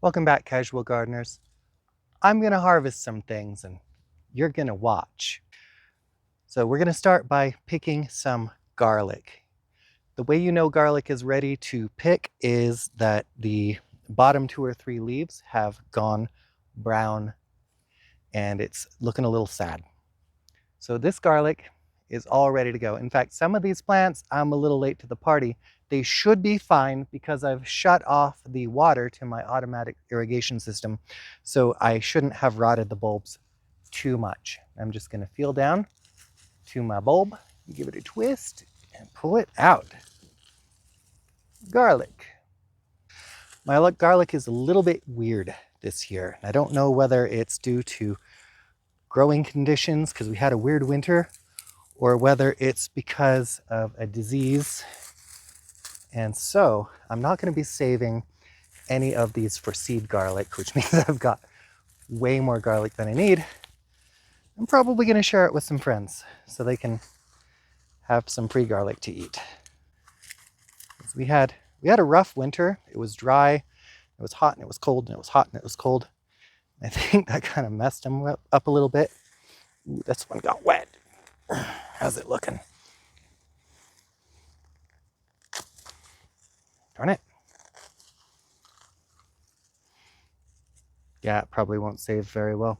Welcome back, casual gardeners. I'm gonna harvest some things and you're gonna watch. So we're gonna start by picking some garlic. The way you know garlic is ready to pick is that the bottom 2 or 3 leaves have gone brown and it's looking a little sad. So this garlic is all ready to go. In fact, some of these plants, I'm a little late to the party. They should be fine because I've shut off the water to my automatic irrigation system. So I shouldn't have rotted the bulbs too much. I'm just gonna feel down to my bulb, give it a twist and pull it out. Garlic. My garlic is a little bit weird this year. I don't know whether it's due to growing conditions because we had a weird winter, or whether it's because of a disease. And so I'm not going to be saving any of these for seed garlic, which means I've got way more garlic than I need. I'm probably going to share it with some friends so they can have some free garlic to eat. We had a rough winter. It was dry, it was hot, and it was cold, and it was hot, and it was cold. I think that kind of messed them up a little bit. Ooh, this one got wet. How's it looking? Darn it. Yeah, it probably won't save very well.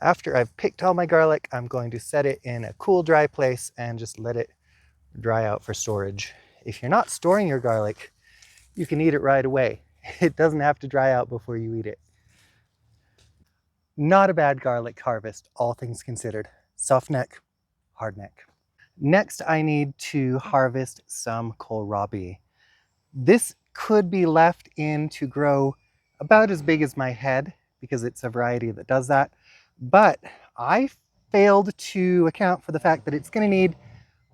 After I've picked all my garlic, I'm going to set it in a cool, dry place and just let it dry out for storage. If you're not storing your garlic, you can eat it right away. It doesn't have to dry out before you eat it. Not a bad garlic harvest, all things considered. Soft neck, hard neck. Next, I need to harvest some kohlrabi. This could be left in to grow about as big as my head because it's a variety that does that. But I failed to account for the fact that it's going to need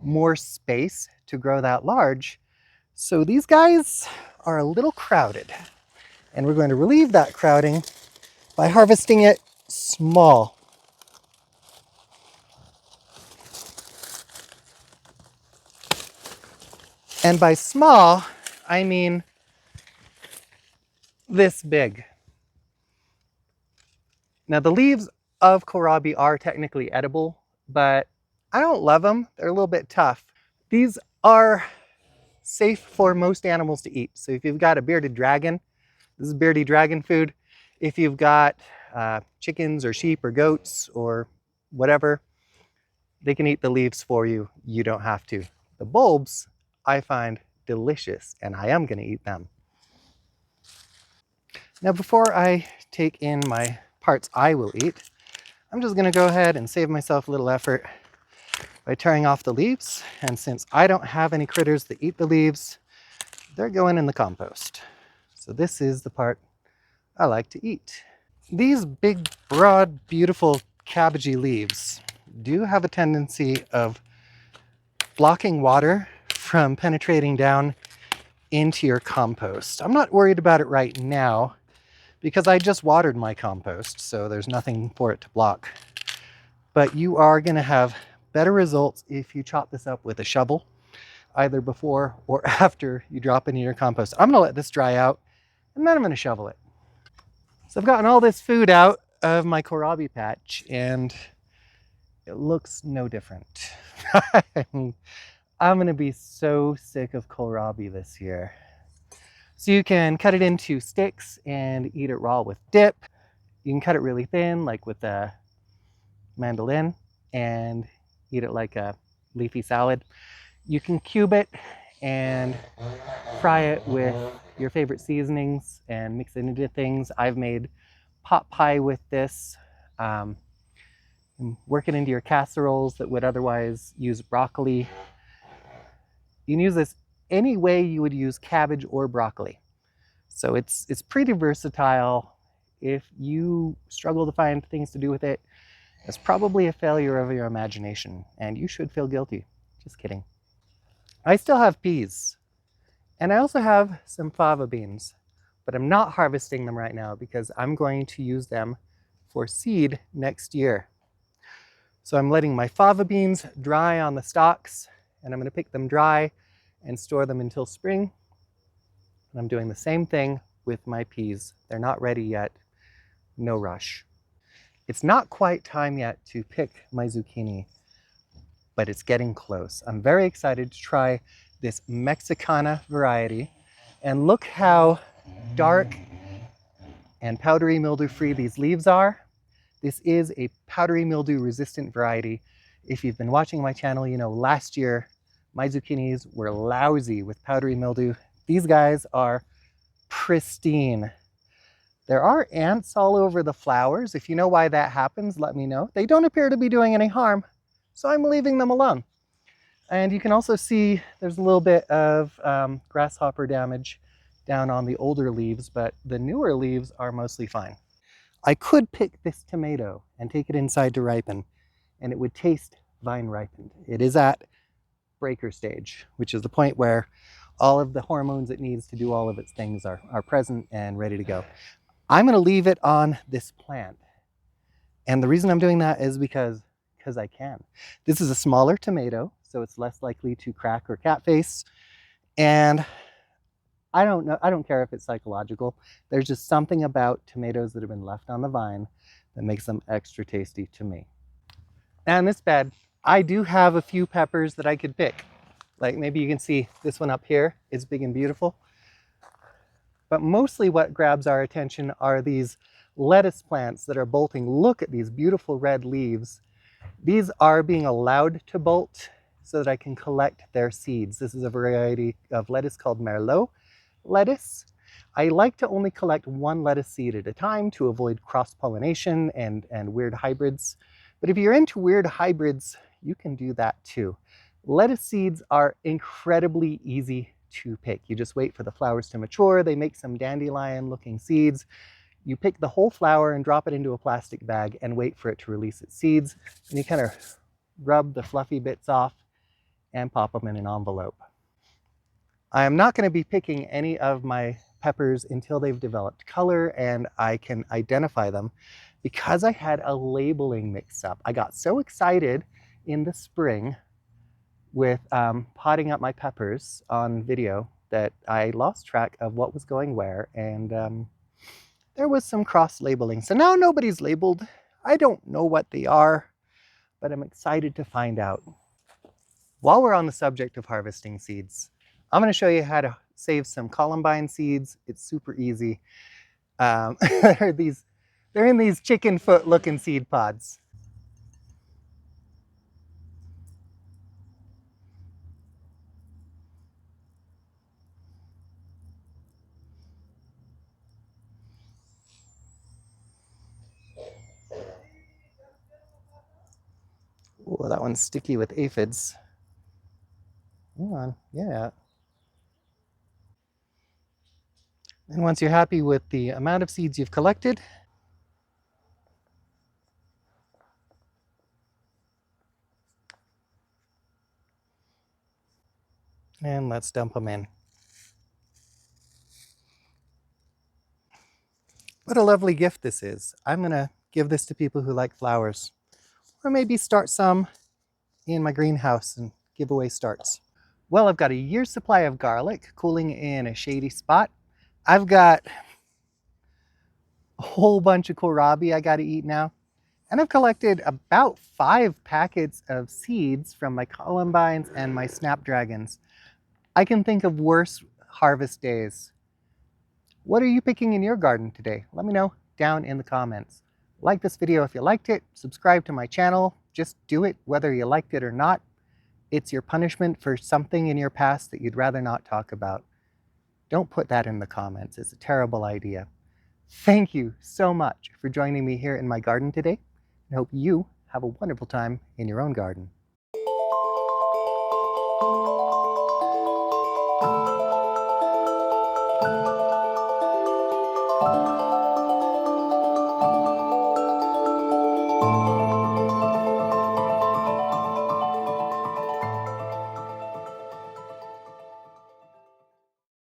more space to grow that large. So these guys are a little crowded, and we're going to relieve that crowding by harvesting it small. And by small, I mean this big. Now the leaves of kohlrabi are technically edible, but I don't love them. They're a little bit tough. These are safe for most animals to eat. So if you've got a bearded dragon, this is bearded dragon food. If you've got chickens or sheep or goats or whatever, they can eat the leaves for you. You don't have to. The bulbs I find delicious, and I am going to eat them. Now before I take in my parts I will eat, I'm just going to go ahead and save myself a little effort by tearing off the leaves. And since I don't have any critters that eat the leaves, they're going in the compost. So this is the part I like to eat. These big, broad, beautiful cabbagey leaves do have a tendency of blocking water from penetrating down into your compost. I'm not worried about it right now because I just watered my compost, so there's nothing for it to block. But you are going to have better results if you chop this up with a shovel, either before or after you drop it in your compost. I'm going to let this dry out, and then I'm going to shovel it. So I've gotten all this food out of my kohlrabi patch, and it looks no different. I'm going to be so sick of kohlrabi this year. So you can cut it into sticks and eat it raw with dip. You can cut it really thin, like with a mandolin, and eat it like a leafy salad. You can cube it and fry it with your favorite seasonings and mix it into things. I've made pot pie with this. Work it into your casseroles that would otherwise use broccoli. You can use this any way you would use cabbage or broccoli. So it's pretty versatile. If you struggle to find things to do with it, it's probably a failure of your imagination, and you should feel guilty. Just kidding. I still have peas, and I also have some fava beans, but I'm not harvesting them right now because I'm going to use them for seed next year. So I'm letting my fava beans dry on the stalks, and I'm going to pick them dry and store them until spring. And I'm doing the same thing with my peas. They're not ready yet. No rush. It's not quite time yet to pick my zucchini, but it's getting close. I'm very excited to try this Mexicana variety. And look how dark and powdery mildew free these leaves are. This is a powdery mildew resistant variety. If you've been watching my channel, you know last year my zucchinis were lousy with powdery mildew. These guys are pristine. There are ants all over the flowers. If you know why that happens, let me know. They don't appear to be doing any harm, so I'm leaving them alone. And you can also see there's a little bit of grasshopper damage down on the older leaves, but the newer leaves are mostly fine. I could pick this tomato and take it inside to ripen, and it would taste vine ripened. It is at breaker stage, which is the point where all of the hormones it needs to do all of its things are present and ready to go. I'm going to leave it on this plant. And the reason I'm doing that is because I can. This is a smaller tomato, so it's less likely to crack or cat face. And I don't care if it's psychological. There's just something about tomatoes that have been left on the vine that makes them extra tasty to me. Now in this bed, I do have a few peppers that I could pick. Like maybe you can see this one up here is big and beautiful. But mostly what grabs our attention are these lettuce plants that are bolting. Look at these beautiful red leaves. These are being allowed to bolt so that I can collect their seeds. This is a variety of lettuce called Merlot lettuce. I like to only collect one lettuce seed at a time to avoid cross-pollination and weird hybrids. But if you're into weird hybrids, you can do that too. Lettuce seeds are incredibly easy to pick. You just wait for the flowers to mature. They make some dandelion-looking seeds. You pick the whole flower and drop it into a plastic bag and wait for it to release its seeds. And you kind of rub the fluffy bits off and pop them in an envelope. I am not going to be picking any of my peppers until they've developed color and I can identify them because I had a labeling mix-up. I got so excited in the spring with potting up my peppers on video that I lost track of what was going where, and there was some cross-labeling. So now nobody's labeled. I don't know what they are, but I'm excited to find out. While we're on the subject of harvesting seeds, I'm going to show you how to save some columbine seeds. It's super easy. They're in these chicken foot looking seed pods. Oh, that one's sticky with aphids. Hang on, yeah. And once you're happy with the amount of seeds you've collected, and let's dump them in. What a lovely gift this is. I'm gonna give this to people who like flowers, or maybe start some in my greenhouse and giveaway starts. Well, I've got a year's supply of garlic cooling in a shady spot. I've got a whole bunch of kohlrabi I got to eat now. And I've collected about 5 packets of seeds from my columbines and my snapdragons. I can think of worse harvest days. What are you picking in your garden today? Let me know down in the comments. Like this video if you liked it, subscribe to my channel. Just do it whether you liked it or not. It's your punishment for something in your past that you'd rather not talk about. Don't put that in the comments. It's a terrible idea. Thank you so much for joining me here in my garden today. I hope you have a wonderful time in your own garden.